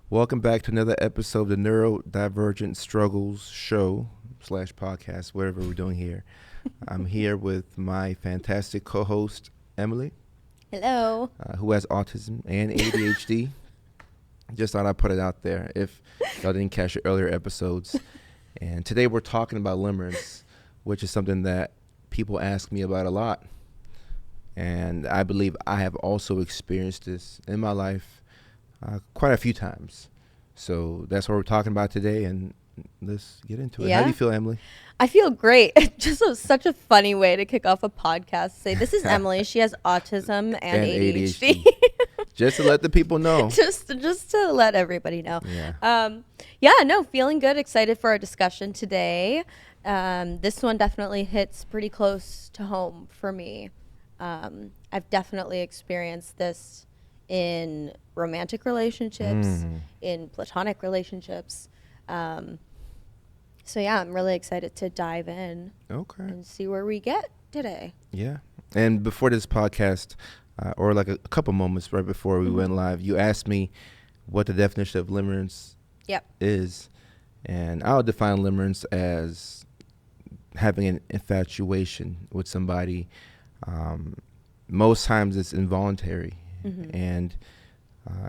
Welcome back to another episode of the Neurodivergent Struggles show / podcast, whatever we're doing here. I'm here with my fantastic co-host, Emily, Hello. who has autism and ADHD. Just thought I'd put it out there if y'all didn't catch the earlier episodes. And today we're talking about limerence, which is something that people ask me about a lot. And I believe I have also experienced this in my life quite a few times. So that's what we're talking about today, and let's get into it. How do you feel, Emily? I feel great. Such a funny way to kick off a podcast. Say, this is Emily. She has autism and ADHD. Just to let the people know. just to let everybody know. Feeling good. Excited for our discussion today. This one definitely hits pretty close to home for me. I've definitely experienced this in romantic relationships, in platonic relationships. I'm really excited to dive in and see where we get today. Yeah. And before this podcast, or like a couple moments right before we went live, you asked me what the definition of limerence is. And I'll define limerence as having an infatuation with somebody. Most times it's involuntary. And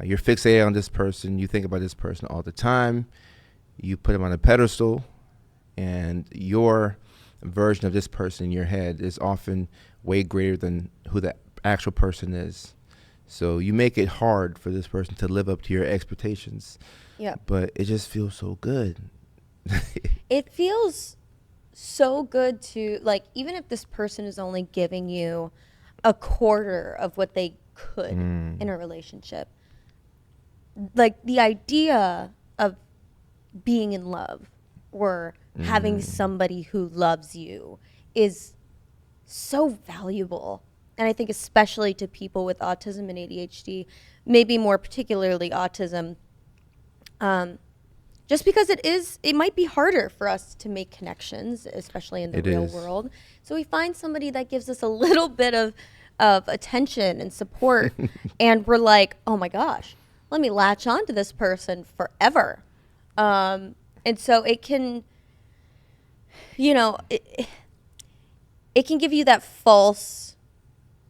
you're fixated on this person. You think about this person all the time. You put them on a pedestal, and your version of this person in your head is often way greater than who the actual person is. So you make it hard for this person to live up to your expectations. Yeah. But it just feels so good. It feels so good to, like, even if this person is only giving you a quarter of what they could in a relationship, like the idea of being in love or having somebody who loves you is so valuable. And I think especially to people with autism and ADHD, maybe more particularly autism, just because it might be harder for us to make connections, especially in the real world. So we find somebody that gives us a little bit of attention and support, and we're like, oh my gosh, let me latch on to this person forever. And so it can, it can give you that false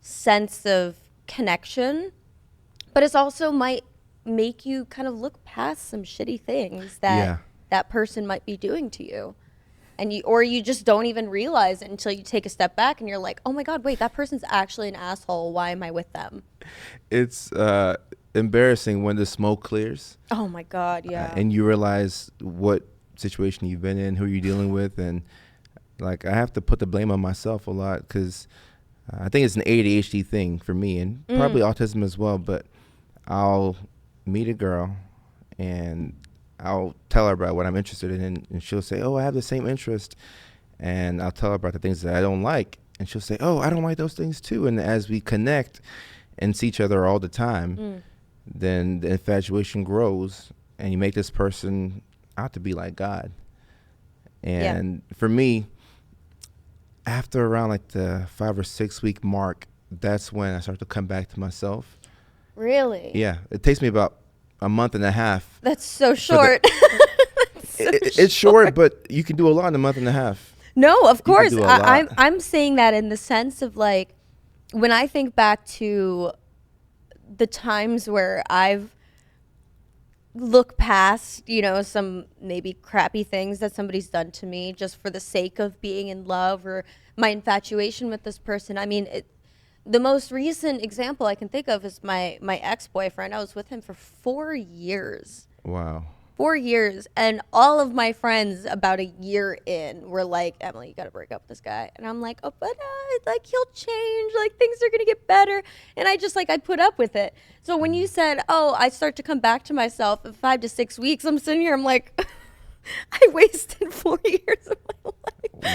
sense of connection, but it also might make you kind of look past some shitty things that that person might be doing to you. And you just don't even realize it until you take a step back and you're like, oh my God, wait, that person's actually an asshole. Why am I with them? It's embarrassing when the smoke clears. Oh my God, yeah. And you realize what situation you've been in, who you're dealing with. And like, I have to put the blame on myself a lot because I think it's an ADHD thing for me, and probably autism as well. But I'll meet a girl and I'll tell her about what I'm interested in, and she'll say, oh, I have the same interest. And I'll tell her about the things that I don't like, and she'll say, oh, I don't like those things too. And as we connect and see each other all the time, then the infatuation grows, and you make this person out to be like God. And for me, after around like the 5 or 6 week mark, that's when I start to come back to myself. Really? Yeah. It takes me about a month and a half. That's so short. It's short, but you can do a lot in a month and a half. No, of course. I'm saying that in the sense of, like, when I think back to the times where I've looked past, some maybe crappy things that somebody's done to me just for the sake of being in love or my infatuation with this person. I mean, the most recent example I can think of is my ex-boyfriend. I was with him for 4 years. Wow. 4 years. And all of my friends about a year in were like, Emily, you got to break up with this guy. And I'm like, oh, but like, he'll change. Like, things are going to get better. And I just, like, I put up with it. So when you said, oh, I start to come back to myself in 5 to 6 weeks, I'm sitting here, I'm like, I wasted 4 years of my life.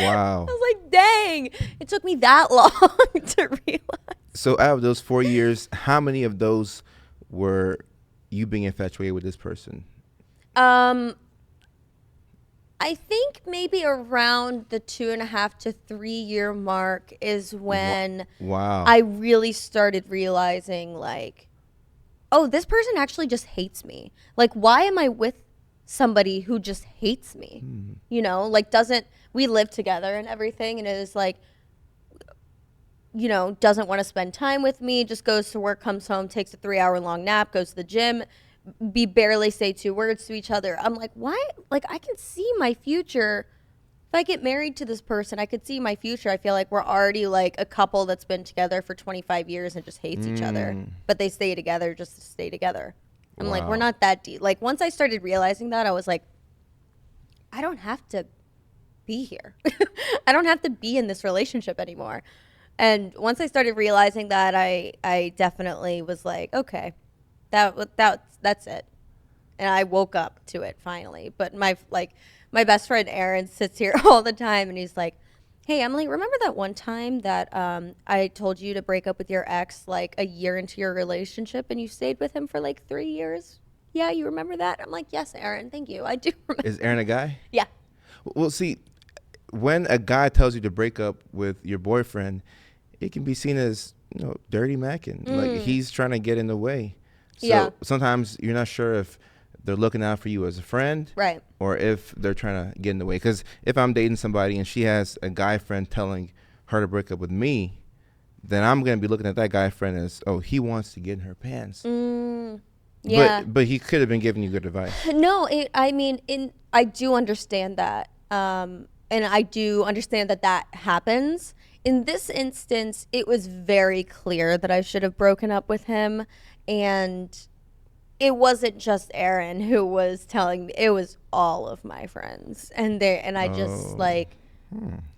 Wow. I was like, dang, it took me that long to realize. So out of those 4 years, how many of those were you being infatuated with this person? I think maybe around the 2.5 to 3 year mark is when Wow. I really started realizing, like, oh, this person actually just hates me. Like, why am I with somebody who just hates me? You know, like, we live together and everything, and it is like, you know, doesn't want to spend time with me, just goes to work, comes home, takes a 3-hour long nap, goes to the gym. We barely say 2 words to each other. I'm like, why? Like, I can see my future. If I get married to this person, I could see my future. I feel like we're already like a couple that's been together for 25 years and just hates each other. But they stay together just to stay together. I'm like, we're not that deep. Like, once I started realizing that, I was like, I don't have to be here. I don't have to be in this relationship anymore. And once I started realizing that, I definitely was like, okay, that's it. And I woke up to it finally. But my best friend Aaron sits here all the time, and he's like, hey, Emily, remember that one time that I told you to break up with your ex like a year into your relationship, and you stayed with him for like 3 years? Yeah, you remember that? I'm like, yes, Aaron, thank you. I do remember. Is Aaron a guy? Yeah. Well, see, when a guy tells you to break up with your boyfriend, it can be seen as, you know, dirty macking. Like, he's trying to get in the way. So sometimes you're not sure if they're looking out for you as a friend, right, or if they're trying to get in the way. Because if I'm dating somebody and she has a guy friend telling her to break up with me, then I'm going to be looking at that guy friend as, oh, he wants to get in her pants. Yeah. But he could have been giving you good advice. No, I do understand that. And I do understand that happens. In this instance, it was very clear that I should have broken up with him. And it wasn't just Aaron who was telling me, it was all of my friends. And I just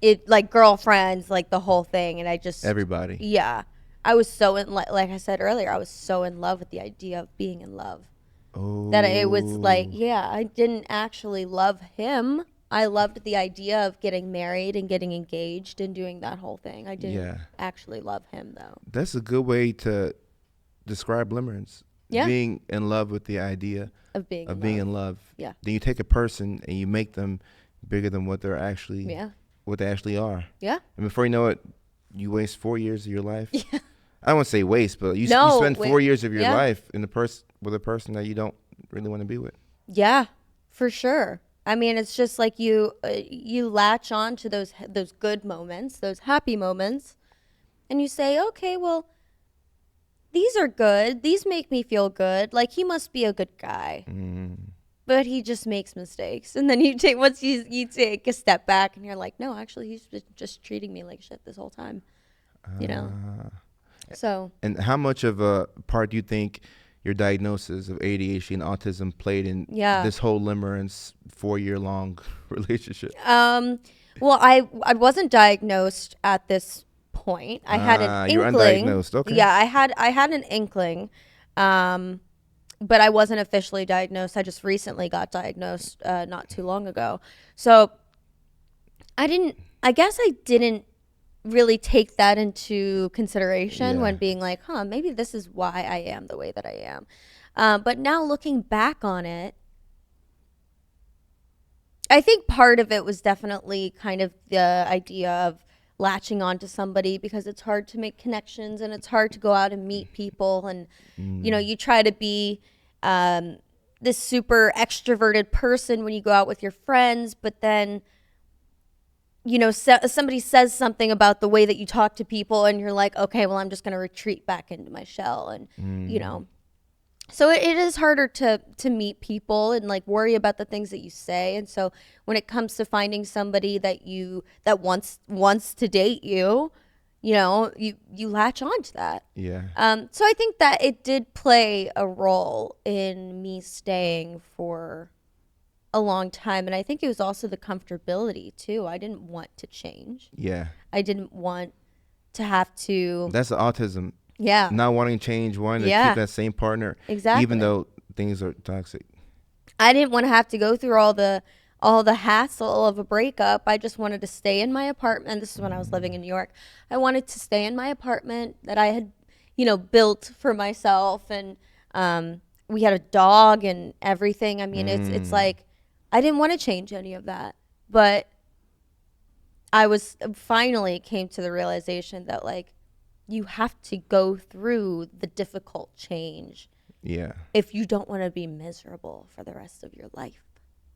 it, like, girlfriends, like the whole thing. And I just, everybody. Yeah. I was so like I said earlier, I was so in love with the idea of being in love. That it was like, yeah, I didn't actually love him. I loved the idea of getting married and getting engaged and doing that whole thing. I didn't actually love him, though. That's a good way to describe Limerence. Yeah. Being in love with the idea of being in love. Yeah. Then you take a person and you make them bigger than what they're actually, what they actually are. Yeah. And before you know it, you waste 4 years of your life. Yeah. I don't want to say waste, but you spend 4 years of your life with a person that you don't really want to be with. Yeah, for sure. I mean, it's just like you latch on to those good moments, those happy moments, and you say, okay, well, these are good. These make me feel good. Like, he must be a good guy. But he just makes mistakes. And then you take a step back and you're like, no, actually, he's just treating me like shit this whole time. You know? So. And how much of a part do you think your diagnosis of ADHD and autism played in this whole Limerence 4-year-long relationship? Well, I wasn't diagnosed at this point. I had an inkling. You were undiagnosed, okay. Yeah, I had an inkling, but I wasn't officially diagnosed. I just recently got diagnosed not too long ago. So I guess I didn't really take that into consideration when being like, maybe this is why I am the way that I am. But now looking back on it, I think part of it was definitely kind of the idea of latching on to somebody, because it's hard to make connections and it's hard to go out and meet people. And, you know, you try to be this super extroverted person when you go out with your friends, but then, you know, somebody says something about the way that you talk to people and you're like, okay, well, I'm just going to retreat back into my shell. And, you know, so it is harder to meet people and like worry about the things that you say. And so when it comes to finding somebody that wants to date you, you know, you latch on to that. Yeah. So I think that it did play a role in me staying for a long time. And I think it was also the comfortability too. I didn't want to change. Yeah. I didn't want to have to. That's the autism. Yeah. Not wanting to change, wanting to keep that same partner. Exactly. Even though things are toxic. I didn't want to have to go through all the hassle of a breakup. I just wanted to stay in my apartment. This is when I was living in New York. I wanted to stay in my apartment that I had, you know, built for myself. And we had a dog and everything. I mean, it's like, I didn't want to change any of that. But I finally came to the realization that, like, you have to go through the difficult change Yeah. if you don't want to be miserable for the rest of your life,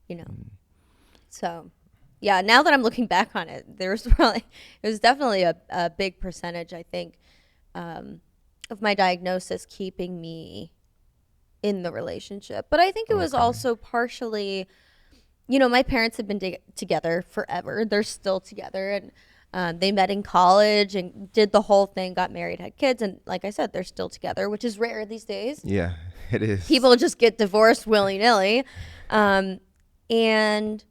you know? So, yeah, now that I'm looking back on it, it was definitely a big percentage, I think, of my diagnosis keeping me in the relationship. But I think it was also partially, my parents have been together forever. They're still together, and they met in college and did the whole thing, got married, had kids, and like I said, they're still together, which is rare these days. Yeah, it is. People just get divorced willy-nilly. And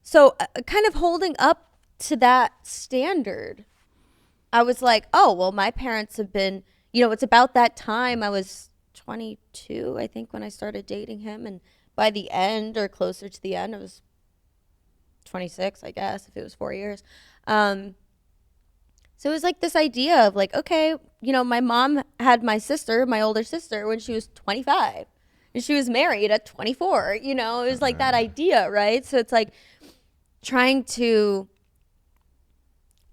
so kind of holding up to that standard, I was like, oh, well, my parents have been, it's about that time. I was 22, I think, when I started dating him. And by the end or closer to the end, I was 26, I guess, if it was 4 years. So it was like this idea of like, okay, my mom had my older sister, when she was 25. And she was married at 24. It was like that idea, right? So it's like trying to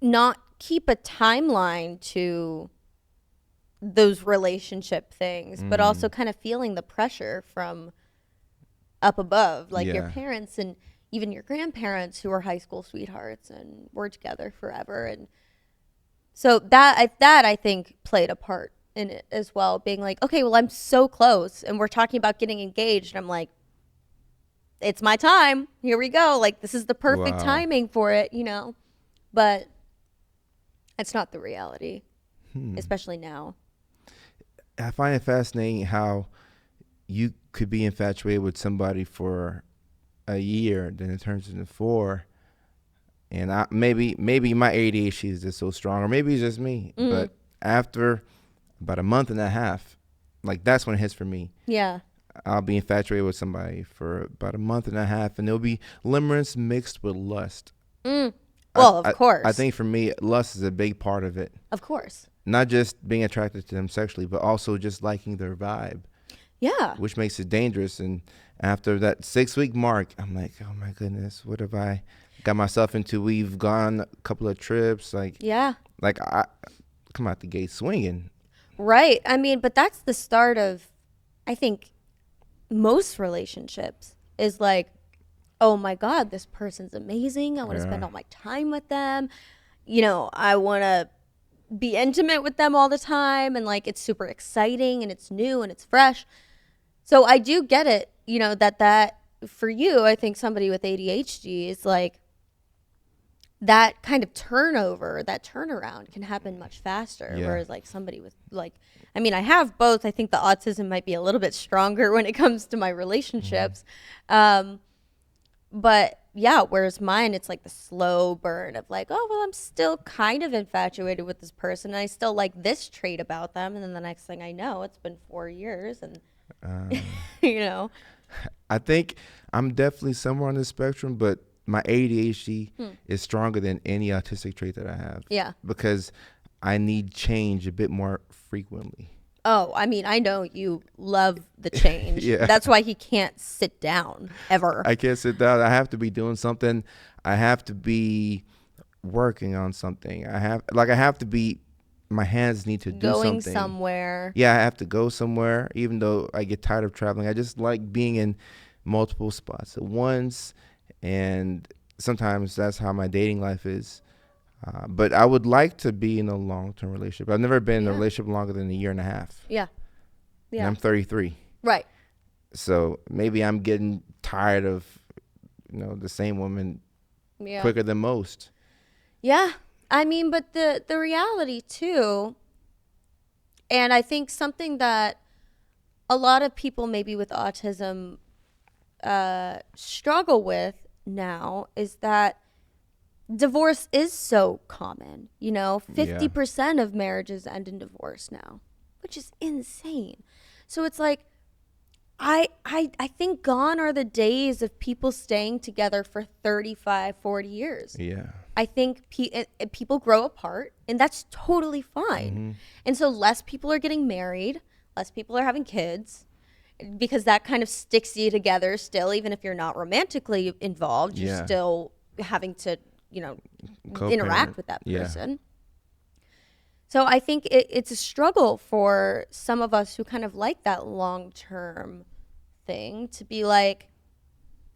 not keep a timeline to those relationship things, but also kind of feeling the pressure from up above, like your parents and even your grandparents who were high school sweethearts and were together forever. And so that I think played a part in it as well, being like, okay, well, I'm so close and we're talking about getting engaged. And I'm like, it's my time. Here we go. Like, this is the perfect timing for it, but it's not the reality, especially now. I find it fascinating how you could be infatuated with somebody for a year, then it turns into 4. And maybe my ADHD is just so strong, or maybe it's just me. But after about a month and a half, like that's when it hits for me. Yeah. I'll be infatuated with somebody for about a month and a half, and there'll be limerence mixed with lust. Well, of course. I think for me, lust is a big part of it. Of course. Not just being attracted to them sexually, but also just liking their vibe. Yeah. Which makes it dangerous. And after that 6-week mark, I'm like, oh my goodness, what have I got myself into? We've gone a couple of trips. Like I come out the gate swinging. Right. I mean, but that's the start of, I think, most relationships is like, oh my God, this person's amazing. I want to spend all my time with them. I want to be intimate with them all the time. And like, it's super exciting and it's new and it's fresh. So I do get it, that for you, I think somebody with ADHD is like, that kind of turnaround can happen much faster. Yeah. Whereas like somebody with like, I mean, I have both. I think the autism might be a little bit stronger when it comes to my relationships. But yeah, whereas mine, it's like the slow burn of like, oh, well, I'm still kind of infatuated with this person. And I still like this trait about them. And then the next thing I know, it's been 4 years and, I think I'm definitely somewhere on the spectrum, but my ADHD is stronger than any autistic trait that I have. Yeah. Because I need change a bit more frequently. Oh, I mean, I know you love the change. Yeah. That's why he can't sit down ever. I can't sit down. I have to be doing something. I have to be working on something. I have to be, my hands need to do something. Going somewhere. Yeah, I have to go somewhere, even though I get tired of traveling. I just like being in multiple spots at once. And sometimes that's how my dating life is. But I would like to be in a long-term relationship. I've never been in a relationship longer than a year and a half. Yeah. And I'm 33. Right. So maybe I'm getting tired of, the same woman quicker than most. Yeah. I mean, but the reality too, and I think something that a lot of people maybe with autism struggle with now is that divorce is so common. 50% of marriages end in divorce now, which is insane. So it's like, I think gone are the days of people staying together for 35, 40 years. Yeah. I think people grow apart, and that's totally fine. Mm-hmm. And so less people are getting married, less people are having kids, because that kind of sticks you together still, even if you're not romantically involved, you're still having to, interact with that person. Yeah. So I think it's a struggle for some of us who kind of like that long-term thing to be like,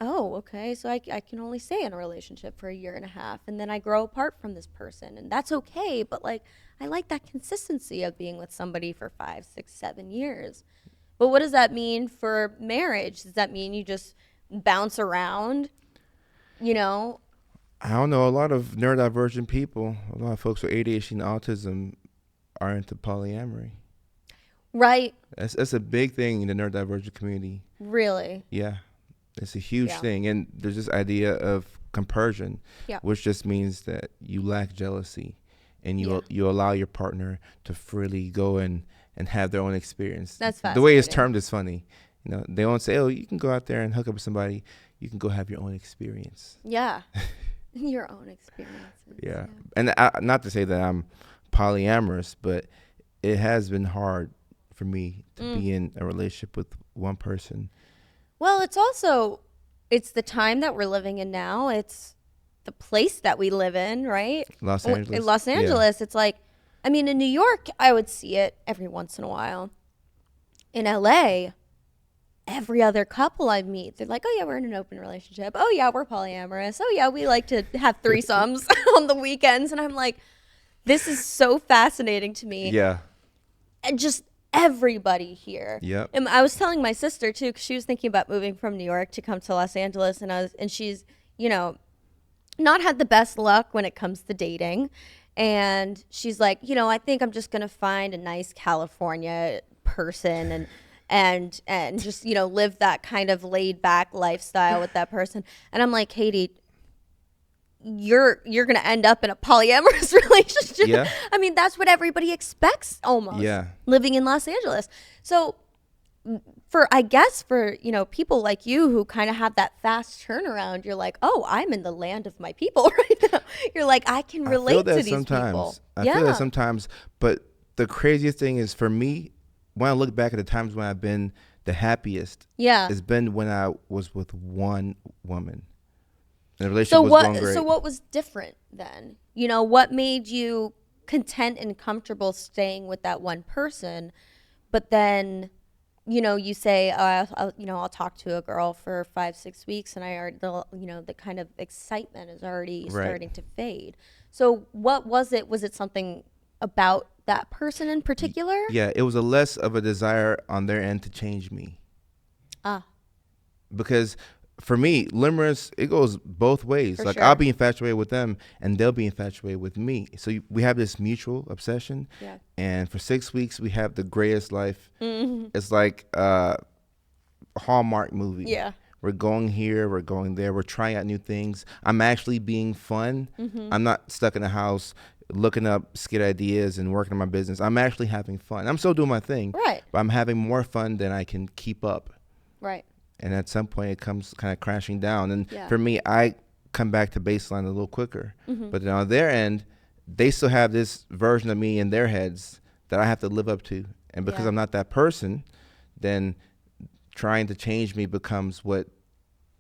oh, okay, so I can only stay in a relationship for a year and a half, and then I grow apart from this person, and that's okay, but like, I like that consistency of being with somebody for 5, 6, 7 years. But what does that mean for marriage? Does that mean you just bounce around, you know? I don't know. A lot of neurodivergent people, a lot of folks with ADHD and autism are into polyamory. Right. That's a big thing in the neurodivergent community. Really? Yeah. It's a huge thing. And there's this idea of compersion, which just means that you lack jealousy and you allow your partner to freely go and have their own experience. That's fascinating. The way it's termed is funny. You know, they don't say, oh, you can go out there and hook up with somebody. You can go have your own experience. Yeah. Your own experience. Yeah. And not to say that I'm polyamorous, but it has been hard for me to be in a relationship with one person. Well, it's the time that we're living in now. It's the place that we live in, right? Los Angeles. In Los Angeles, it's like, I mean, in New York, I would see it every once in a while. In LA, every other couple I meet, they're like, oh yeah, we're in an open relationship. Oh yeah, we're polyamorous. Oh yeah, we like to have threesomes on the weekends. And I'm like, this is so fascinating to me. Yeah. And just everybody here. Yep. And I was telling my sister too, because she was thinking about moving from New York to come to Los Angeles, and she's, you know, not had the best luck when it comes to dating. And she's like, you know, I think I'm just gonna find a nice California person and just, you know, live that kind of laid back lifestyle with that person. And I'm like, Katie, you're gonna end up in a polyamorous relationship. Yeah. I mean, that's what everybody expects almost. Yeah. Living in Los Angeles. So for you know, people like you who kind of have that fast turnaround, you're like, oh, I'm in the land of my people right now. You're like, I can relate to these people. I feel that sometimes, but the craziest thing is for me, when I look back at the times when I've been the happiest, it's been when I was with one woman. And the relationship was going great. So what was different then? You know, what made you content and comfortable staying with that one person, but then, you know, you say, I'll talk to a girl for 5, 6 weeks, and the kind of excitement is already starting to fade. So what was it? Was it something about that person in particular? Yeah, it was less of a desire on their end to change me. Because for me, Limerence, it goes both ways. For like sure. I'll be infatuated with them and they'll be infatuated with me. So we have this mutual obsession. Yeah. And for 6 weeks, we have the greatest life. Mm-hmm. It's like a Hallmark movie. Yeah. We're going here, we're going there, we're trying out new things. I'm actually being fun. Mm-hmm. I'm not stuck in the house looking up skit ideas and working on my business. I'm actually having fun. I'm still doing my thing. Right. But I'm having more fun than I can keep up. Right. And at some point, it comes kind of crashing down. And for me, I come back to baseline a little quicker. Mm-hmm. But then on their end, they still have this version of me in their heads that I have to live up to. And because I'm not that person, then trying to change me becomes what,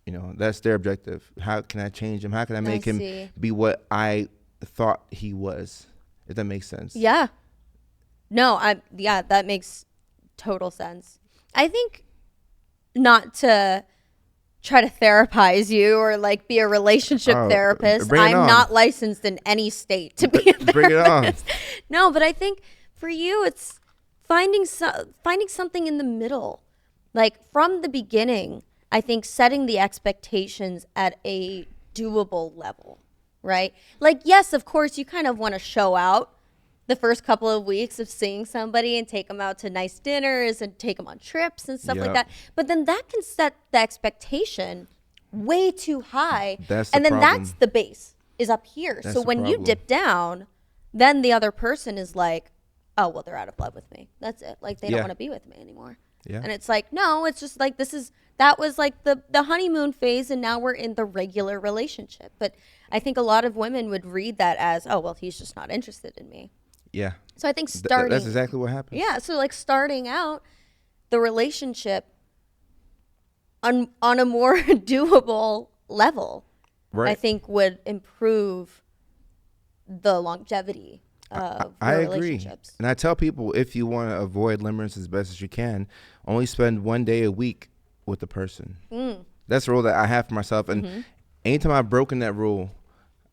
you know, that's their objective. How can I change him? How can I make him be what I thought he was? If that makes sense. Yeah. No, that makes total sense. I think, not to try to therapize you or like be a relationship therapist. I'm not licensed in any state to be a therapist. Bring it on. No, but I think for you, it's finding something in the middle. Like from the beginning, I think setting the expectations at a doable level, right? Like, yes, of course, you kind of want to show out the first couple of weeks of seeing somebody and take them out to nice dinners and take them on trips and stuff like that. But then that can set the expectation way too high. That's the base is up here. So when you dip down, then the other person is like, oh, well, they're out of love with me. That's it. Like they don't want to be with me anymore. Yeah. And it's like, no, it's just like that was like the honeymoon phase, and now we're in the regular relationship. But I think a lot of women would read that as, oh, well, he's just not interested in me. Yeah. So I think that's exactly what happens. Yeah. So like starting out the relationship on a more doable level, I think would improve the longevity of I your agree. relationships. And I tell people, if you want to avoid limerence as best as you can, only spend 1 day a week with the person. That's the rule that I have for myself. And anytime I've broken that rule,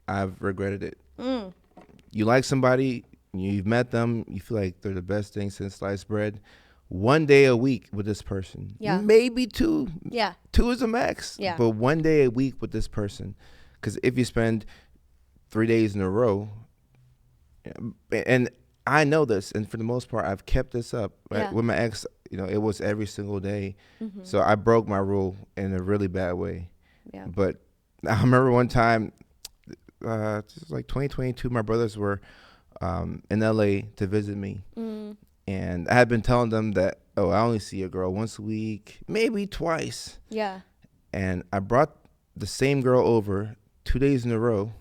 I've regretted it. You like somebody, you've met them, you feel like they're the best thing since sliced bread. 1 day a week with this person. Yeah. Maybe 2. Yeah. 2 is a max. Yeah. But 1 day a week with this person. Because if you spend 3 days in a row, and I know this, and for the most part, I've kept this up. Right? With my ex, it was every single day. So I broke my rule in a really bad way. Yeah. But I remember one time, this was like 2022, my brothers were in LA to visit me. And I had been telling them that, I only see a girl once a week, maybe twice. Yeah. And I brought the same girl over 2 days in a row.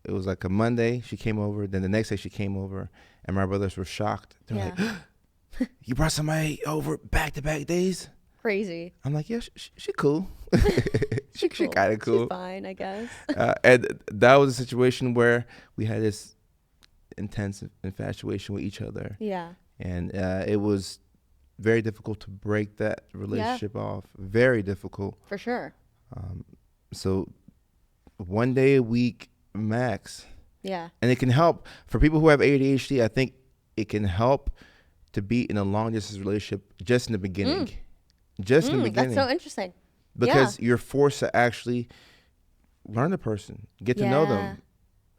It was like a Monday, she came over. Then the next day she came over, and my brothers were shocked. They're like, you brought somebody over back-to-back days? Crazy. I'm like, yeah, she cool. she Cool. kind of cool. She's fine, I guess. And that was a situation where we had this intense infatuation with each other. Yeah. And it was very difficult to break that relationship off. Very difficult. For sure. So 1 day a week max. Yeah. And it can help for people who have ADHD. I think it can help to be in a long distance relationship just in the beginning. Just in the beginning. That's so interesting. Because you're forced to actually learn the person, get to know them.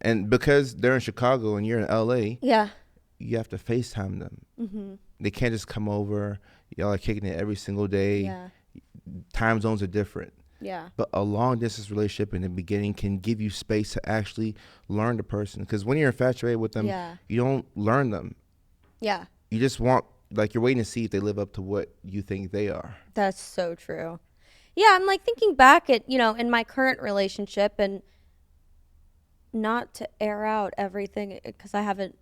And because they're in Chicago and you're in LA, you have to FaceTime them. They can't just come over. Y'all are kicking it every single day. Time zones are different. But a long distance relationship in the beginning can give you space to actually learn the person. Because when you're infatuated with them, you don't learn them. You just want, you're waiting to see if they live up to what you think they are. That's so true. Yeah, I'm like thinking back at, in my current relationship, and not to air out everything, because I haven't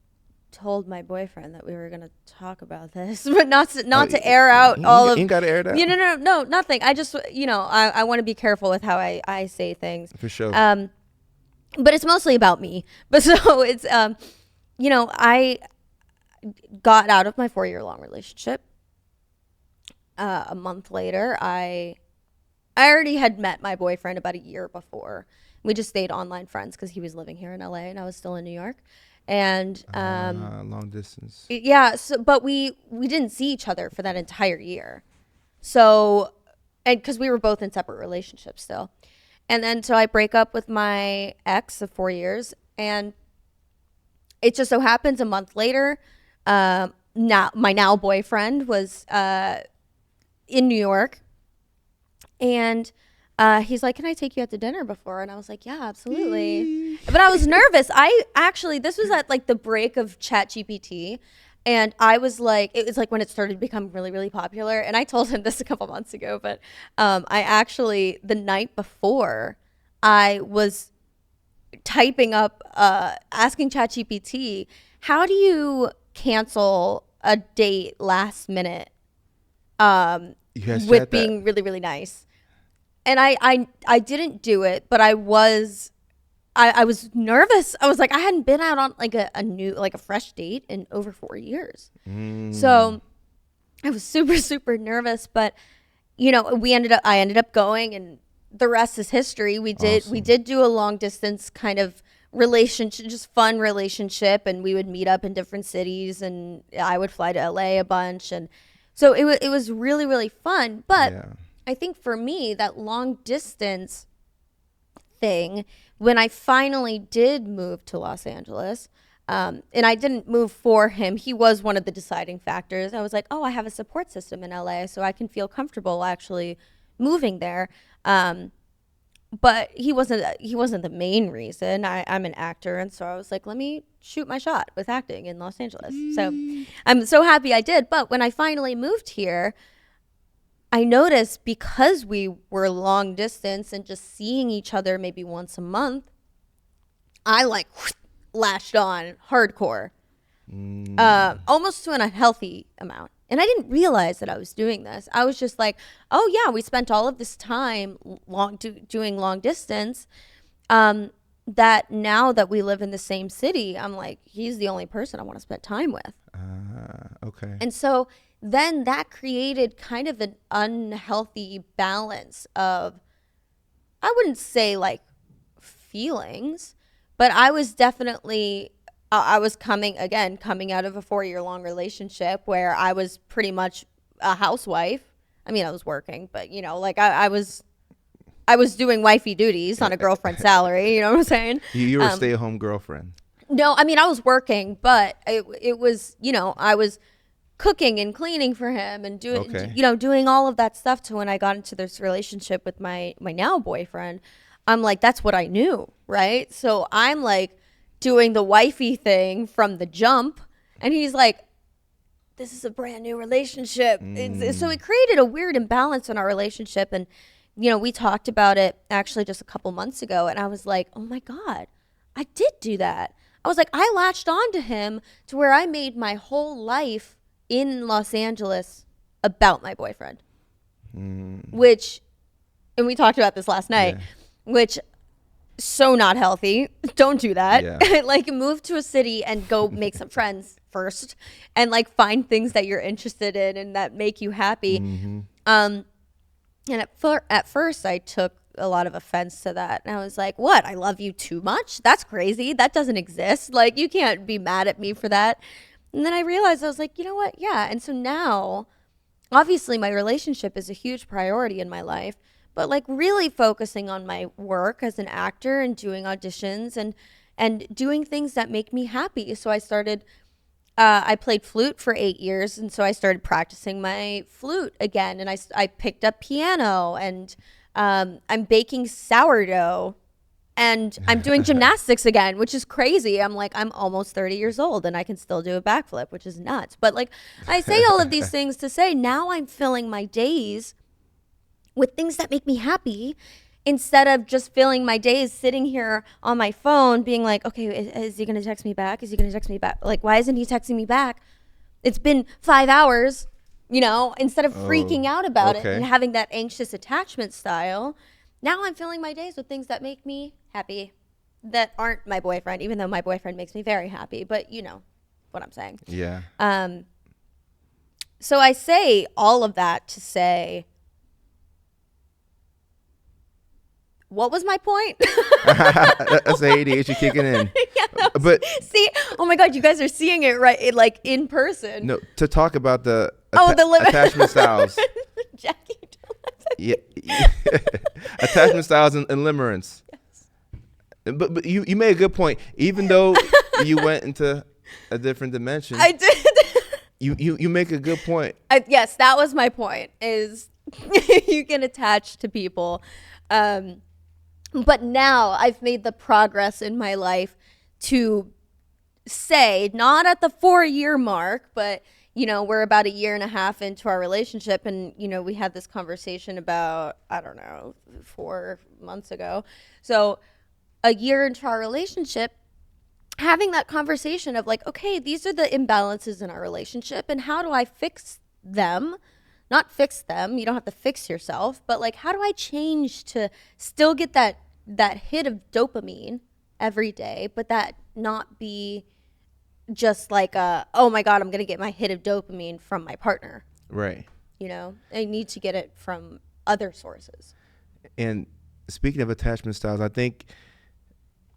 told my boyfriend that we were going to talk about this, but not to air out all of. You ain't got to air that. No, nothing. I just, I want to be careful with how I say things. For sure. But it's mostly about me. But so it's, I got out of my 4-year-long relationship. A month later, I already had met my boyfriend about a year before. We just stayed online friends because he was living here in LA and I was still in New York. And long distance. Yeah, but we didn't see each other for that entire year. So, and because we were both in separate relationships still. And then so I break up with my ex of 4 years, and it just so happens a month later, my now boyfriend was in New York, and he's like, can I take you out to dinner before? And I was like, yeah, absolutely. But I was nervous. This was at the break of ChatGPT. And I was like, it was like when it started to become really, really popular. And I told him this a couple months ago, but I actually, the night before, I was typing up, asking ChatGPT, how do you cancel a date last minute with being really, really nice? And I didn't do it, but I was nervous. I was like, I hadn't been out on a fresh date in over 4 years. So I was super, super nervous, but I ended up going, and the rest is history. We did do a long distance kind of relationship, just fun relationship. And we would meet up in different cities, and I would fly to LA a bunch. And so it was really, really fun. But I think for me, that long distance thing, when I finally did move to Los Angeles, and I didn't move for him, he was one of the deciding factors. I was like, oh, I have a support system in LA, so I can feel comfortable actually moving there. But he wasn't the main reason. I'm an actor, and so I was like, let me shoot my shot with acting in Los Angeles. So I'm so happy I did. But when I finally moved here, I noticed, because we were long distance and just seeing each other maybe once a month, I lashed on hardcore, almost to an unhealthy amount. And I didn't realize that I was doing this. I was just like, oh yeah, we spent all of this time doing long distance. that now that we live in the same city, I'm like, he's the only person I want to spend time with. Okay. And so then that created kind of an unhealthy balance of, I wouldn't say like feelings, but I was definitely, I was coming out of a 4-year-long relationship where I was pretty much a housewife. I mean, I was working, but you know, like I was doing wifey duties on a girlfriend salary. You know what I'm saying? You were a stay-at-home girlfriend. No, I mean, I was working, but it was, you know, I was cooking and cleaning for him and doing all of that stuff. To when I got into this relationship with my now boyfriend, I'm like, that's what I knew, right? So I'm like doing the wifey thing from the jump, and he's like, this is a brand new relationship. So it created a weird imbalance in our relationship. And, you know, we talked about it actually just a couple months ago. And I was like, oh my God, I did do that. I was like, I latched on to him to where I made my whole life in Los Angeles about my boyfriend, which, and we talked about this last night, which so not healthy. Don't do that. Yeah. Like, move to a city and go make some friends first, and like find things that you're interested in and that make you happy. And at first I took a lot of offense to that, and I was like, what, I love you too much? That's crazy. That doesn't exist. Like, you can't be mad at me for that. And then I realized, I was like, you know what? Yeah. And so now, obviously my relationship is a huge priority in my life, but like really focusing on my work as an actor and doing auditions and doing things that make me happy. So I started, I played flute for 8 years. And so I started practicing my flute again. And I picked up piano, and I'm baking sourdough, and I'm doing gymnastics again, which is crazy. I'm like, I'm almost 30 years old and I can still do a backflip, which is nuts. But like, I say all of these things to say, now I'm filling my days with things that make me happy, instead of just filling my days sitting here on my phone being like, okay, is he going to text me back? Is he going to text me back? Like, why isn't he texting me back? It's been 5 hours, you know, instead of freaking out about it and having that anxious attachment style. Now I'm filling my days with things that make me happy, that aren't my boyfriend, even though my boyfriend makes me very happy. But you know what I'm saying. Yeah. So I say all of that to say, what was my point? That's the ADHD kicking in. Yeah, but see, oh my God, you guys are seeing it right, like in person. No, to talk about the the attachment styles. Jackie, yeah. Attachment styles and limerence. Yes. But you made a good point. Even though you went into a different dimension, I did. You make a good point. Yes, that was my point. Is you can attach to people. But now I've made the progress in my life to say, not at the 4-year mark, but, you know, we're about 1.5 years into our relationship. And, you know, we had this conversation about, I don't know, 4 months ago. So 1 year into our relationship, having that conversation of like, okay, these are the imbalances in our relationship, and how do I fix them? Not fix them, you don't have to fix yourself, but like, how do I change to still get that hit of dopamine every day, but that not be just like oh my God, I'm gonna get my hit of dopamine from my partner. Right. You know, I need to get it from other sources. And speaking of attachment styles, I think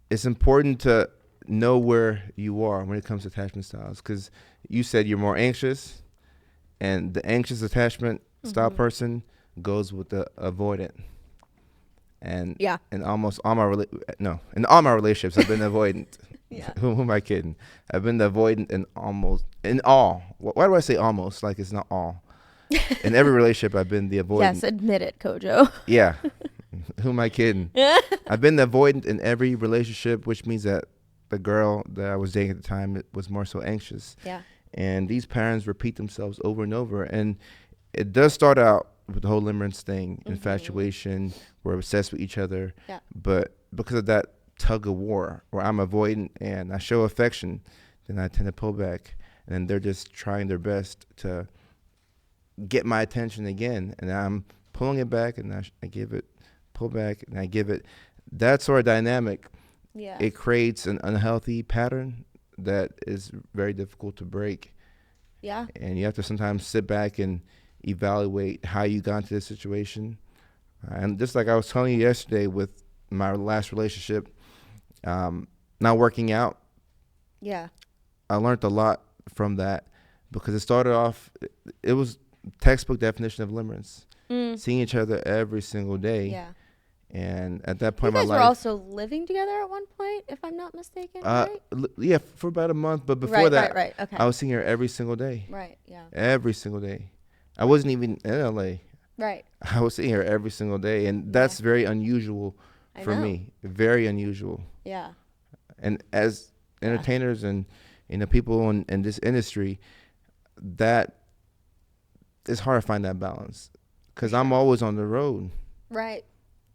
it's important to know where you are when it comes to attachment styles, because you said you're more anxious. And the anxious attachment style person goes with the avoidant. And in almost all my relationships, I've been avoidant. Yeah. Who am I kidding? I've been the avoidant in all. Why do I say almost? Like, it's not all. In every relationship, I've been the avoidant. Yes, admit it, Kojo. Yeah. Who am I kidding? I've been the avoidant in every relationship, which means that the girl that I was dating at the time was more so anxious. Yeah. And these patterns repeat themselves over and over. And it does start out with the whole limerence thing, infatuation, we're obsessed with each other. Yeah. But because of that tug of war, where I'm avoidant and I show affection, then I tend to pull back. And then they're just trying their best to get my attention again. And I'm pulling it back, and I give it, pull back, and I give it. That sort of dynamic Yeah. it creates an unhealthy pattern that is very difficult to break. Yeah. And you have to sometimes sit back and evaluate how you got into this situation. And just like I was telling you yesterday with my last relationship, not working out, Yeah. I learned a lot from that because it started off, it was textbook definition of limerence, seeing each other every single day. Yeah. And at that You point in guys my were life, also living together at one point, if I'm not mistaken, right? yeah, for about a month. But before Right, that, right. Okay. I was seeing her every single day. Right. Yeah. Every single day. I wasn't even in LA. Right. I was seeing her every single day. And that's very unusual for me. Very unusual. Yeah. And as entertainers and people in this industry, that it's hard to find that balance because I'm always on the road. Right.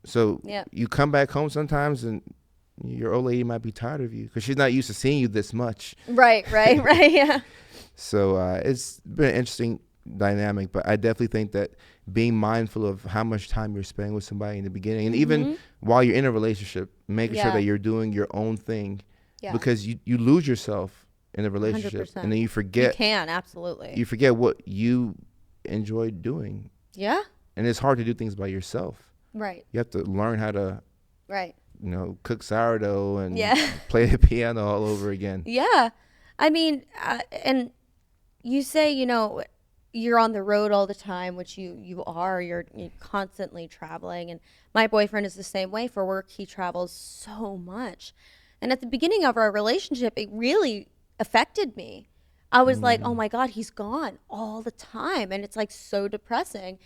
So you come back home sometimes and your old lady might be tired of you because she's not used to seeing you this much. Right. Yeah. So it's been an interesting dynamic, but I definitely think that being mindful of how much time you're spending with somebody in the beginning, and even while you're in a relationship, making sure that you're doing your own thing, because you lose yourself in a relationship, 100%. and then you forget. You can, absolutely. You forget what you enjoy doing. Yeah. And it's hard to do things by yourself. Right. You have to learn how to, cook sourdough and play the piano all over again. Yeah. I mean, and you say, you're on the road all the time, which you are. You're constantly traveling. And my boyfriend is the same way. For work, he travels so much. And at the beginning of our relationship, it really affected me. I was like, oh my God, he's gone all the time. And it's like so depressing.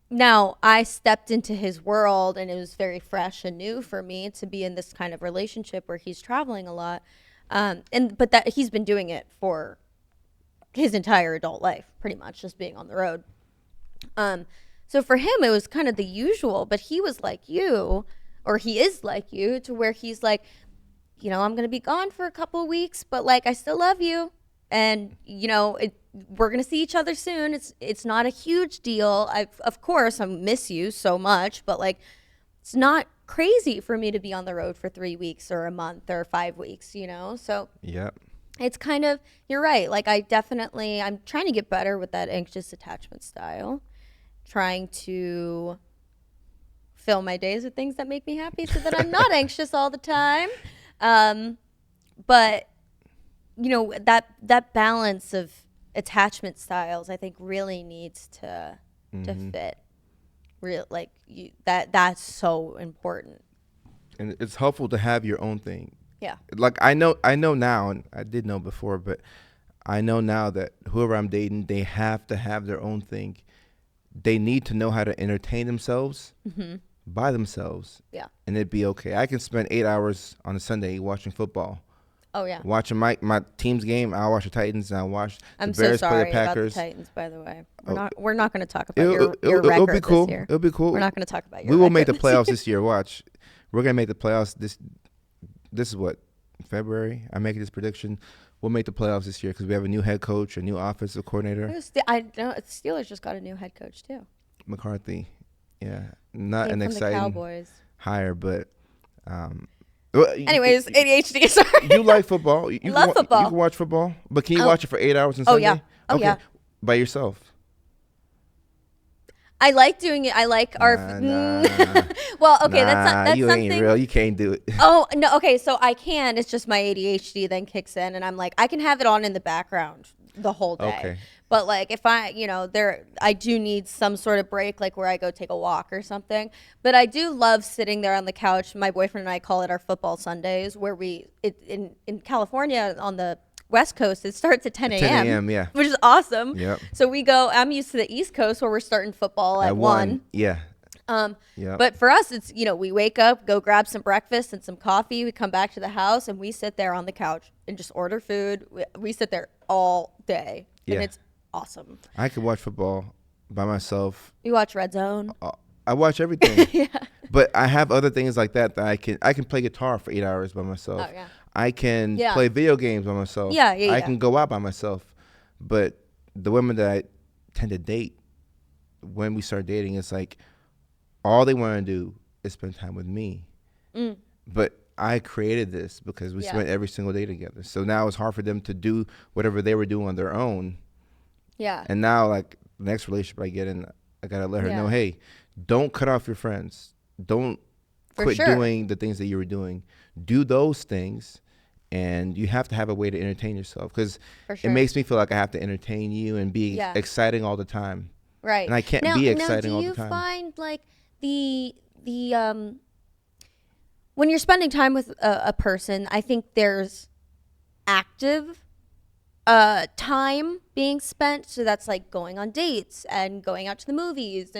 Now, I stepped into his world and it was very fresh and new for me to be in this kind of relationship where he's traveling a lot. But that he's been doing it for his entire adult life, pretty much just being on the road. So for him, it was kind of the usual, but he was like you, or he is like you, to where he's like, I'm going to be gone for a couple of weeks, but like, I still love you. And, we're going to see each other soon. It's not a huge deal. Of course, I miss you so much, but like, it's not crazy for me to be on the road for 3 weeks or a month or 5 weeks, So it's kind of, you're right. Like I'm trying to get better with that anxious attachment style, trying to fill my days with things that make me happy so that I'm not anxious all the time. But that balance of attachment styles, I think, really needs to fit. That's so important. And it's helpful to have your own thing. Yeah. Like I know now, and I did know before, but I know now that whoever I'm dating, they have to have their own thing. They need to know how to entertain themselves by themselves. Yeah. And it'd be okay. I can spend 8 hours on a Sunday watching football. Oh yeah. Watching my team's game. I'll watch the Titans and I'll watch the Bears play the Packers. About the Titans, by the way. We're not going to talk about your record it'll be cool. this year. It'll be cool. We're not going to talk about your We will record make the playoffs this year. Watch. We're going to make the playoffs this is what, February? I'm making this prediction. We'll make the playoffs this year because we have a new head coach, a new offensive coordinator. I know Steelers just got a new head coach too. McCarthy. Yeah. Not Came an from exciting the Cowboys. hire, but anyways, ADHD, sorry. You like football. You love football. You can watch football, but can you watch it for 8 hours on Sunday? Yeah. Oh, okay. yeah. By yourself? I like doing it. I like our... Well, okay, that's you something... ain't real. You can't do it. Oh, no, okay, so I can. It's just my ADHD then kicks in, and I'm like, I can have it on in the background the whole day. Okay. But like if I do need some sort of break, like where I go take a walk or something. But I do love sitting there on the couch. My boyfriend and I call it our football Sundays, where in California on the West Coast, it starts at 10 a.m. 10 a.m., yeah. Which is awesome. Yep. So I'm used to the East Coast where we're starting football at 1. Yeah. But for us, it's, we wake up, go grab some breakfast and some coffee. We come back to the house and we sit there on the couch and just order food. We sit there all day. Yeah. And it's awesome. I could watch football by myself. You watch Red Zone? I watch everything. Yeah. But I have other things like that I can play guitar for 8 hours by myself. Oh, yeah. I can play video games by myself. Yeah. I can go out by myself. But the women that I tend to date, when we start dating, it's like all they want to do is spend time with me. But I created this because we Yeah. spent every single day together. So now it's hard for them to do whatever they were doing on their own. Yeah. And now, like, the next relationship I get in, I got to let her Yeah. know, hey, don't cut off your friends. Don't For quit sure. doing the things that you were doing. Do those things, and you have to have a way to entertain yourself, because For sure. it makes me feel like I have to entertain you and be Yeah. exciting all the time. Right. And I can't now, be exciting all do the you time. find like the when you're spending time with a person, I think there's active time being spent. So that's like going on dates and going out to the movies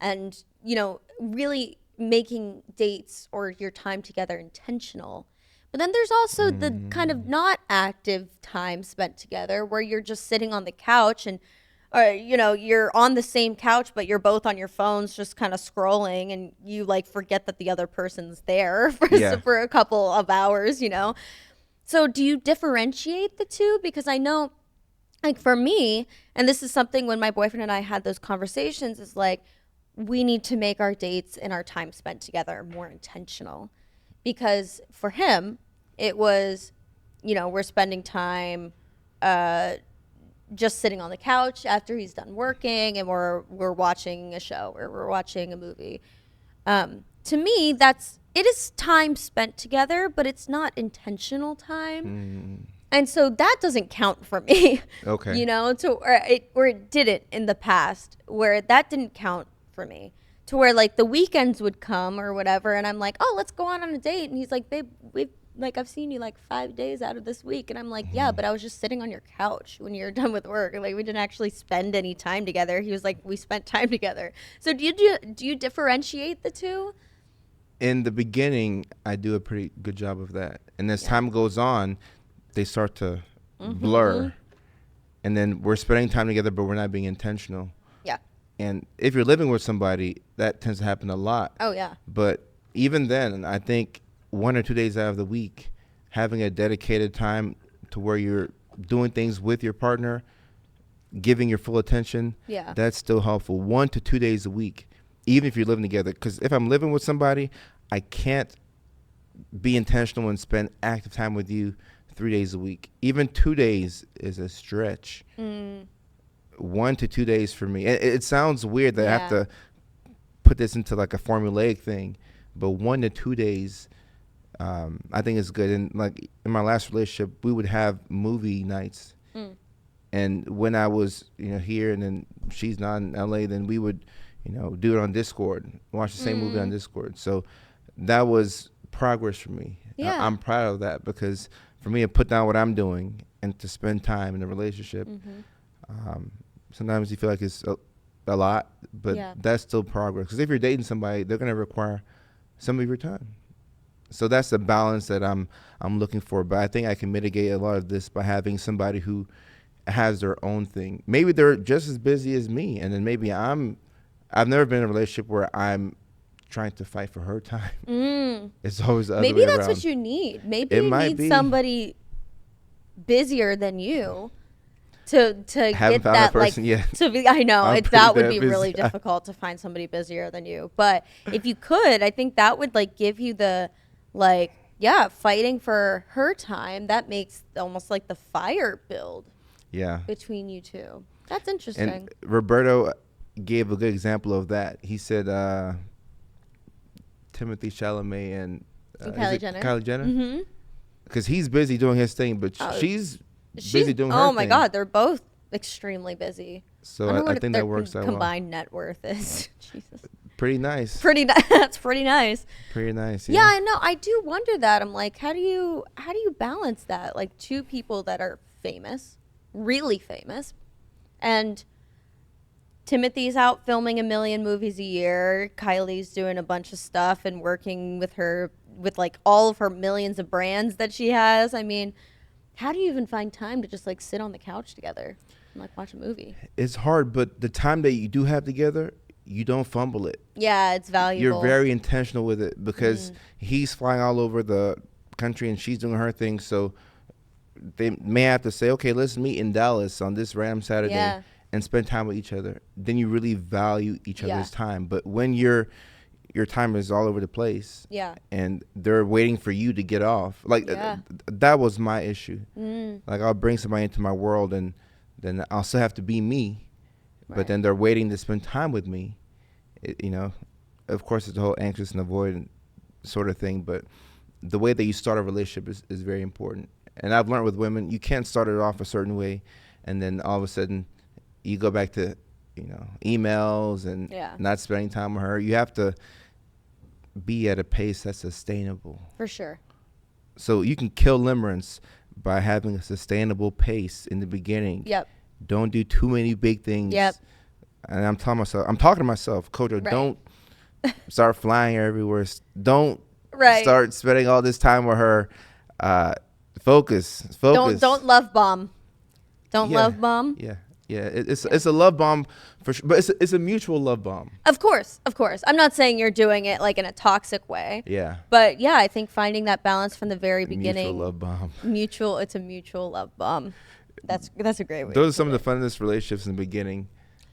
and you know, really making dates or your time together intentional. But then there's also the kind of not active time spent together where you're just sitting on the couch and you know, you're on the same couch, but you're both on your phones just kind of scrolling, and you like forget that the other person's there for a couple of hours, you know? So do you differentiate the two? Because I know, like for me, and this is something when my boyfriend and I had those conversations, is like, we need to make our dates and our time spent together more intentional. Because for him, it was, you know, we're spending time just sitting on the couch after he's done working, and we're watching a show or we're watching a movie. To me, it is time spent together, but it's not intentional time. And so that doesn't count for me. Okay. You know, or it didn't in the past, where that didn't count for me. To where like the weekends would come or whatever, and I'm like, oh, let's go on a date. And he's like, babe, I've seen you like 5 days out of this week. And I'm like, yeah, but I was just sitting on your couch when you're done with work. Like, we didn't actually spend any time together. He was like, we spent time together. So do you differentiate the two? In the beginning, I do a pretty good job of that. And as time goes on, they start to blur. And then we're spending time together, but we're not being intentional. Yeah. And if you're living with somebody, that tends to happen a lot. Oh, yeah. But even then, I think 1 or 2 days out of the week, having a dedicated time to where you're doing things with your partner, giving your full attention, that's still helpful. 1 to 2 days a week, even if you're living together. Because if I'm living with somebody, I can't be intentional and spend active time with you 3 days a week. Even 2 days is a stretch. 1 to 2 days for me. It sounds weird that I have to put this into like a formulaic thing, but 1 to 2 days, I think is good. And like in my last relationship, we would have movie nights. And when I was, you know, here and then she's not in LA, then we would, you know, do it on Discord, watch the same movie on Discord. So that was progress for me. Yeah. I'm proud of that, because for me to put down what I'm doing and to spend time in a relationship, sometimes you feel like it's a lot, but that's still progress. Because if you're dating somebody, they're going to require some of your time. So that's the balance that I'm looking for. But I think I can mitigate a lot of this by having somebody who has their own thing. Maybe they're just as busy as me, and then maybe I've never been in a relationship where I'm trying to fight for her time. It's always the other way around. Maybe that's what you need. Maybe you need somebody busier than you to get that person like yet. to be. I know that would be busy. really difficult to find somebody busier than you. But if you could, I think that would like give you the like fighting for her time. That makes almost like the fire build. Yeah. Between you two. That's interesting. And Roberto gave a good example of that. He said Timothy Chalamet and Kylie Jenner. Kylie Jenner? Because he's busy doing his thing, but she's busy doing her thing. Oh my God, they're both extremely busy. So I think that works out well. Combined net worth is Jesus. Pretty nice. That's pretty nice. Pretty nice. Yeah, I know. I do wonder that. I'm like, how do you balance that? Like two people that are famous, really famous, and Timothy's out filming 1 million movies a year. Kylie's doing a bunch of stuff and working with like all of her millions of brands that she has. I mean, how do you even find time to just like sit on the couch together and like watch a movie? It's hard, but the time that you do have together, you don't fumble it. Yeah, it's valuable. You're very intentional with it, because he's flying all over the country and she's doing her thing. So they may have to say, okay, let's meet in Dallas on this random Saturday and spend time with each other. Then you really value each other's time. But when you're your time is all over the place. Yeah. And they're waiting for you to get off. Like that was my issue. Like I'll bring somebody into my world and then I'll still have to be me, but then they're waiting to spend time with me. You know, of course, it's the whole anxious and avoidant sort of thing, but the way that you start a relationship is very important. And I've learned with women, you can't start it off a certain way and then all of a sudden you go back to, you know, emails and not spending time with her. You have to be at a pace that's sustainable. For sure. So you can kill limerence by having a sustainable pace in the beginning. Yep. Don't do too many big things. Yep. And I'm talking to myself, Kojo, don't start flying everywhere. Don't start spending all this time with her. Focus. Don't love bomb. Don't love bomb. Yeah. Yeah, it's a love bomb for sure, but it's a mutual love bomb. Of course. I'm not saying you're doing it like in a toxic way. Yeah. But yeah, I think finding that balance from the very beginning. Mutual love bomb. It's a mutual love bomb. That's a great way. Those are some of the funnest relationships in the beginning.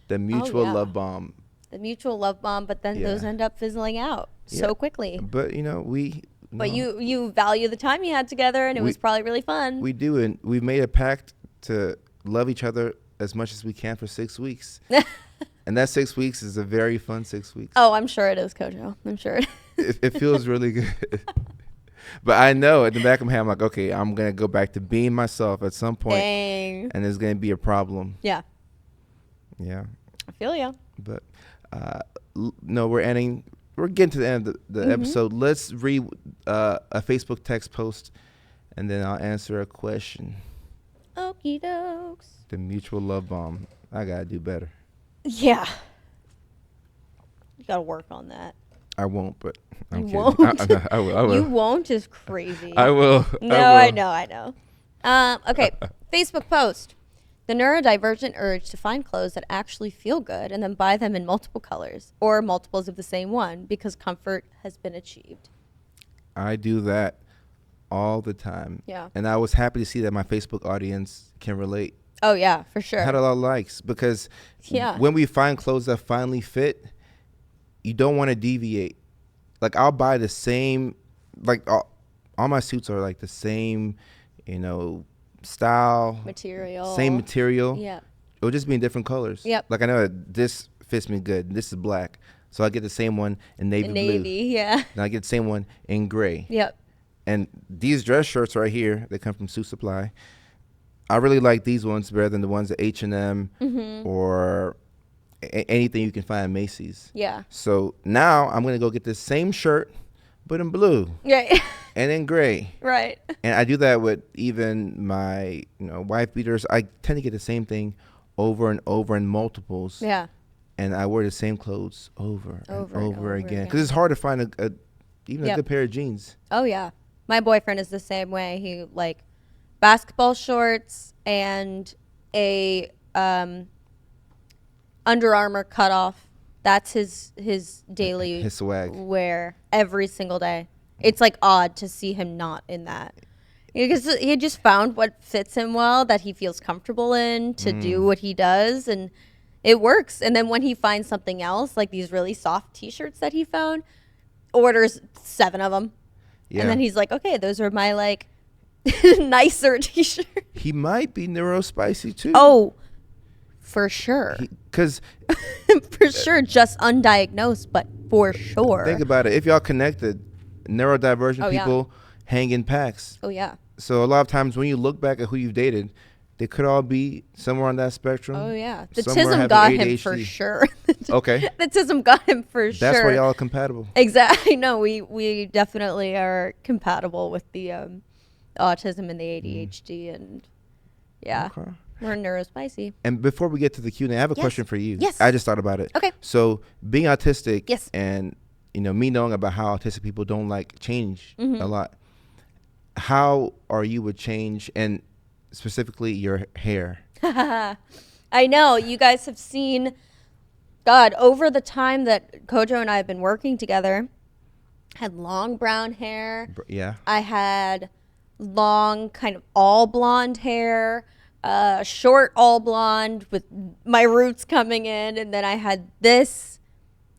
The mutual love bomb. The mutual love bomb, but then those end up fizzling out so quickly. But But you value the time you had together, and it was probably really fun. We do, and we've made a pact to love each other as much as we can for 6 weeks. And that 6 weeks is a very fun 6 weeks. Oh, I'm sure it is, Kojo. I'm sure it feels really good. But I know at the back of my head, I'm like, okay, I'm going to go back to being myself at some point. Dang. And there's going to be a problem. Yeah. Yeah. I feel you. But no, we're getting to the end of the episode. Let's read a Facebook text post, and then I'll answer a question. Okie dokes. The mutual love bomb. I got to do better. Yeah. You got to work on that. I won't, but I'm kidding. Won't? I will. You won't is crazy. I will. No, I know. Okay, Facebook post. The neurodivergent urge to find clothes that actually feel good and then buy them in multiple colors or multiples of the same one because comfort has been achieved. I do that all the time. Yeah. And I was happy to see that my Facebook audience can relate. Oh, yeah, for sure. I had a lot of likes because when we find clothes that finally fit, you don't want to deviate. Like I'll buy the same, like all my suits are like the same, style. Same material. Yeah. It'll just be in different colors. Yep. Like I know that this fits me good. This is black. So I get the same one in navy blue. Yeah. And I get the same one in gray. Yep. And these dress shirts right here, they come from Suit Supply. I really like these ones better than the ones at H&M or anything you can find at Macy's. Yeah. So now I'm going to go get the same shirt, but in blue. Yeah. And in gray. Right. And I do that with even my wife beaters. I tend to get the same thing over and over in multiples. Yeah. And I wear the same clothes over and over again. Because it's hard to find a good pair of jeans. Oh, yeah. My boyfriend is the same way. He basketball shorts and a Under Armour cutoff. That's his daily his swag wear every single day. It's odd to see him not in that. Because he just found what fits him well, that he feels comfortable in to do what he does, and it works. And then when he finds something else, like these really soft T-shirts that he found, orders 7 of them. Yeah. And then he's like, okay, those are my nicer T-shirts. He might be neurospicy too. Oh, for sure. Because for sure, just undiagnosed, but for sure. Think about it. If y'all connected, neurodivergent people hang in packs. Oh, yeah. So a lot of times when you look back at who you've dated, they could all be somewhere on that spectrum. Oh, yeah. The TISM got him for sure. Okay. The TISM got him for sure. That's why y'all are compatible. Exactly. No, we definitely are compatible with the autism and the ADHD. And, yeah. Okay. We're neurospicy. And before we get to the Q&A, I have a question for you. Yes. I just thought about it. Okay. So being autistic yes. and, me knowing about how autistic people don't like change a lot, how are you with change and specifically your hair? I know. You guys have seen, God, over the time that Kojo and I have been working together, I had long brown hair. Yeah. I had long kind of all blonde hair. Short all blonde with my roots coming in, and then I had this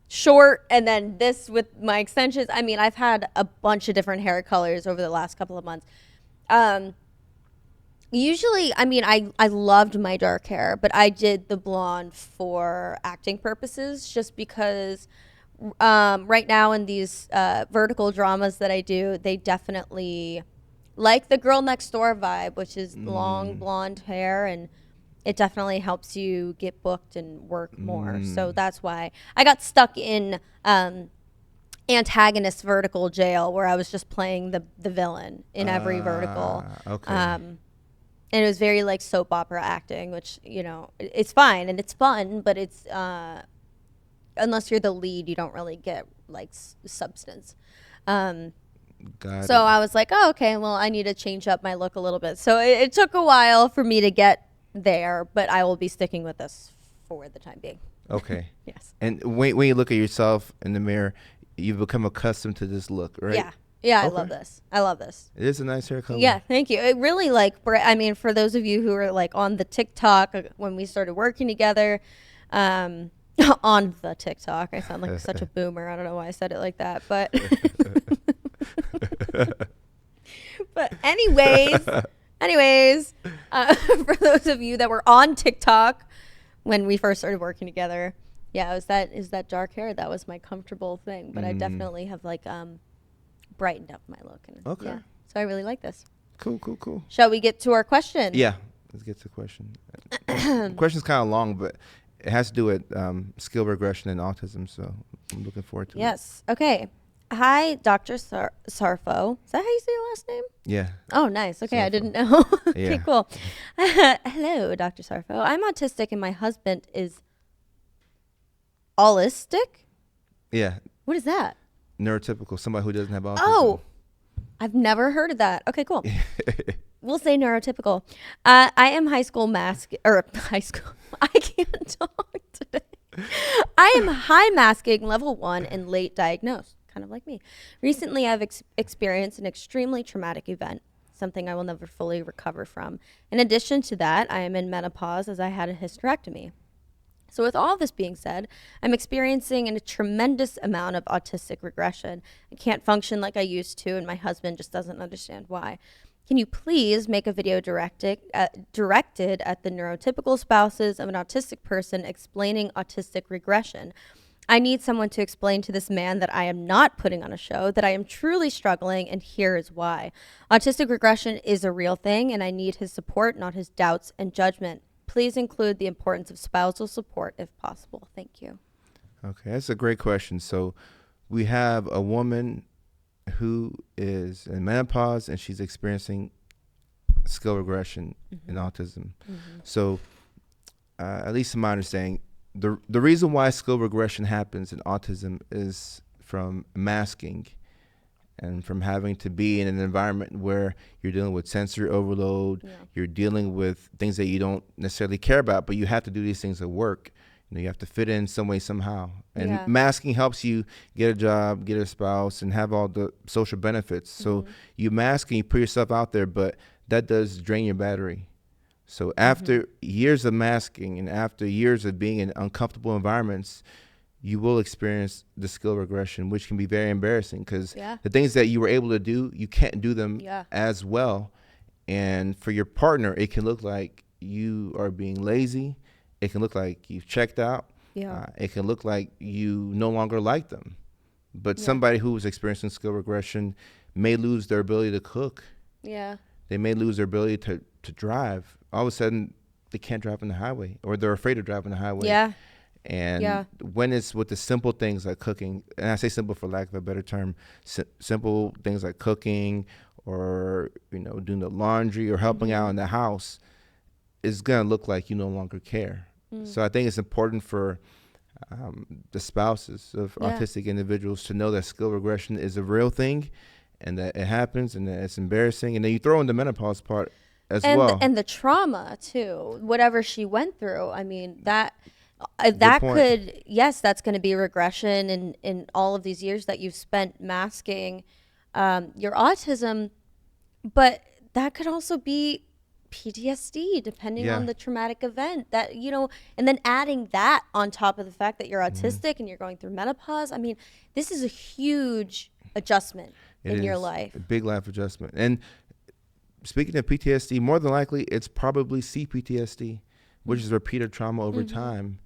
short, and then this with my extensions. I mean, I've had a bunch of different hair colors over the last couple of months. Usually, I mean, I loved my dark hair, but I did the blonde for acting purposes, just because right now in these vertical dramas that I do, they definitely like the girl next door vibe, which is long blonde hair, and it definitely helps you get booked and work more. So that's why I got stuck in antagonist vertical jail, where I was just playing the villain in every vertical. Okay. And it was very like soap opera acting, which, you know, it's fine and it's fun, but it's unless you're the lead, you don't really get like substance. Got So it. I was like, oh, okay, well, I need to change up my look a little bit. So it took a while for me to get there, but I will be sticking with this for the time being. Okay. Yes. And when you look at yourself in the mirror, you've become accustomed to this look, right? Yeah. Yeah, I Okay. love this. I love this. It is a nice hair color. Yeah, thank you. It really like, I mean, for those of you who are like on the TikTok when we started working together, on the TikTok, I sound like such a boomer. I don't know why I said it like that, but but anyways, for those of you that were on TikTok when we first started working together, yeah, it was that dark hair that was my comfortable thing, but I definitely have like brightened up my look, and Okay. yeah, so I really like this. Cool. Shall we get to our question? Yeah. Let's get to the question. The question's kind of long, but it has to do with skill regression and autism, so I'm looking forward to it. Yes. Okay. Hi, Dr. Sarfo. Is that how you say your last name? Yeah. Oh, nice. Okay, I Sarfo. didn't know. Yeah. Okay, cool. Hello, Dr. Sarfo. I'm autistic and my husband is Autistic? Yeah. What is that? Neurotypical, somebody who doesn't have autism. Oh, I've never heard of that. Okay, cool. We'll say neurotypical. I am high school. I can't talk today. I am high masking level 1 and late diagnosed, kind of like me. Recently, I've experienced an extremely traumatic event, something I will never fully recover from. In addition to that, I am in menopause as I had a hysterectomy. So with all this being said, I'm experiencing a tremendous amount of autistic regression. I can't function like I used to, and my husband just doesn't understand why. Can you please make a video directed at the neurotypical spouses of an autistic person explaining autistic regression? I need someone to explain to this man that I am not putting on a show, that I am truly struggling, and here is why. Autistic regression is a real thing, and I need his support, not his doubts and judgment. Please include the importance of spousal support if possible. Thank you. Okay, that's a great question. So we have a woman who is in menopause and she's experiencing skill regression in autism. So at least in my understanding, the reason why skill regression happens in autism is from masking and from having to be in an environment where you're dealing with sensory overload, you're dealing with things that you don't necessarily care about, but you have to do these things at work. You know, you have to fit in some way, somehow. And masking helps you get a job, get a spouse, and have all the social benefits. So you mask and you put yourself out there, but that does drain your battery. So after years of masking and after years of being in uncomfortable environments, you will experience the skill regression, which can be very embarrassing because the things that you were able to do, you can't do them as well. And for your partner, it can look like you are being lazy. It can look like you've checked out. It can look like you no longer like them. But somebody who is experiencing skill regression may lose their ability to cook. They may lose their ability to drive. All of a sudden, they can't drive on the highway, or they're afraid of driving the highway. And when it's with the simple things like cooking, and I say simple for lack of a better term, simple things like cooking or, you know, doing the laundry or helping out in the house, it's going to look like you no longer care. So I think it's important for the spouses of autistic individuals to know that skill regression is a real thing and that it happens and that it's embarrassing. And then you throw in the menopause part as well. And the trauma, too, whatever she went through. I mean, that could, that's going to be regression in all of these years that you've spent masking your autism. But that could also be PTSD, depending Yeah. on the traumatic event that, you know, and then adding that on top of the fact that you're autistic and you're going through menopause. I mean, this is a huge adjustment in your life. A big life adjustment. And speaking of PTSD, more than likely it's probably CPTSD, which is repeated trauma over time.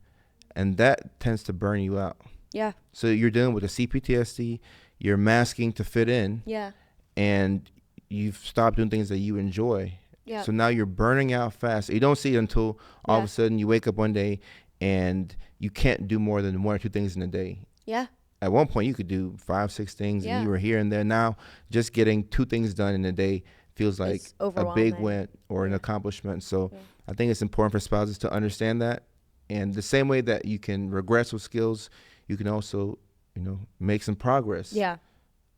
And that tends to burn you out. Yeah. So you're dealing with a CPTSD, you're masking to fit in. Yeah. And you've stopped doing things that you enjoy. Yeah. So now you're burning out fast. You don't see it until all of Yeah. a sudden you wake up one day and you can't do more than 1 or 2 things in a day. Yeah. At one point you could do 5, 6 things Yeah. and you were here and there. Now just getting 2 things done in a day feels like It's a big overwhelming. win or an accomplishment. So Yeah. I think it's important for spouses to understand that. And the same way that you can regress with skills, you can also, you know, make some progress. Yeah.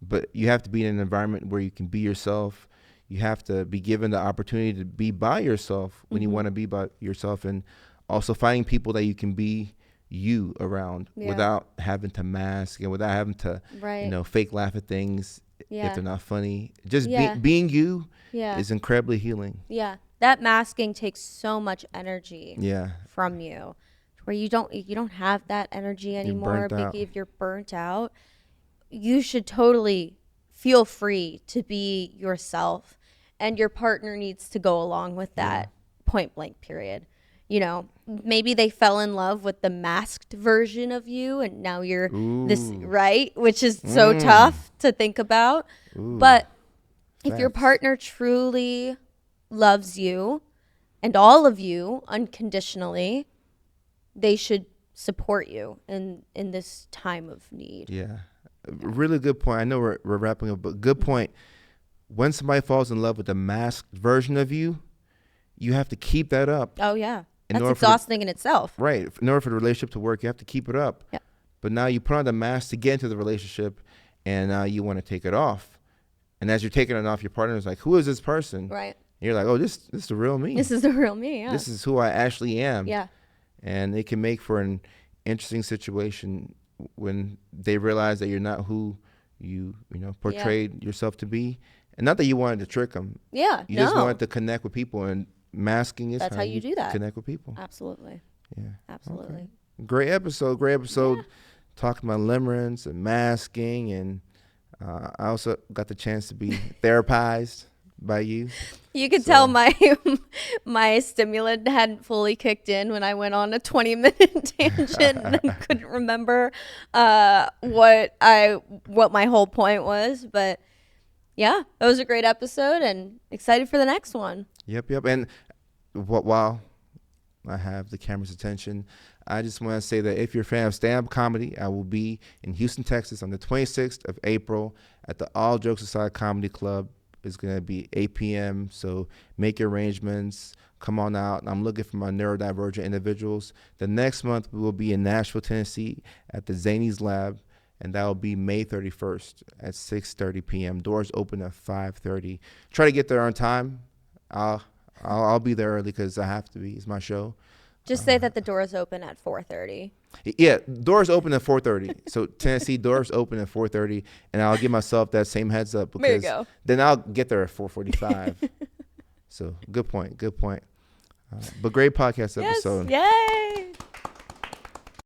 But you have to be in an environment where you can be yourself. You have to be given the opportunity to be by yourself when you want to be by yourself, and also finding people that you can be you around without having to mask and without having to, Right. you know, fake laugh at things Yeah. if they're not funny. Just Yeah. being you Yeah. is incredibly healing. Yeah. That masking takes so much energy Yeah. from you, where you don't have that energy anymore. burnt out. If you're burnt out, you should totally feel free to be yourself, and your partner needs to go along with that. Point blank period. You know, maybe they fell in love with the masked version of you, and now you're this, right? Which is so tough to think about. But if your Facts. partner truly loves you and all of you unconditionally, they should support you in this time of need. Yeah. Really good point. I know we're wrapping up, but good point. When somebody falls in love with the masked version of you, you have to keep that up. Oh yeah. In That's order for exhausting in itself. Right. In order for the relationship to work, you have to keep it up. Yeah. But now you put on the mask to get into the relationship, and now you want to take it off. And as you're taking it off, your partner is like, "Who is this person?" Right. And you're like, "Oh, this is the real me. This is the real me. Yeah. This is who I actually am." Yeah. And it can make for an interesting situation when they realize that you're not who you portrayed yourself to be. And not that you wanted to trick them. Yeah. You just wanted to connect with people, and masking is That's how you do that. Connect with people. Absolutely. Yeah. Absolutely. Okay. Great episode. Yeah. Talking about limerence and masking, and I also got the chance to be therapized by you. You could tell my stimulant hadn't fully kicked in when I went on a 20-minute tangent and then couldn't remember what my whole point was. But yeah, it was a great episode, and excited for the next one. Yep. And while I have the camera's attention, I just want to say that if you're a fan of stand-up comedy, I will be in Houston, Texas on the 26th of April at the All Jokes Aside Comedy Club. It's going to be 8 p.m., so make your arrangements. Come on out. I'm looking for my neurodivergent individuals. The next month, we will be in Nashville, Tennessee at the Zanies Lab, and that will be May 31st at 6:30 p.m. Doors open at 5:30. Try to get there on time. I'll be there early because I have to be. It's my show. Just say that the doors open at 4:30. Yeah, doors open at 4:30. So Tennessee doors open at 4:30, and I'll give myself that same heads up There you because go. then I'll get there at 4:45. So good point. But great podcast episode. Yes, yay!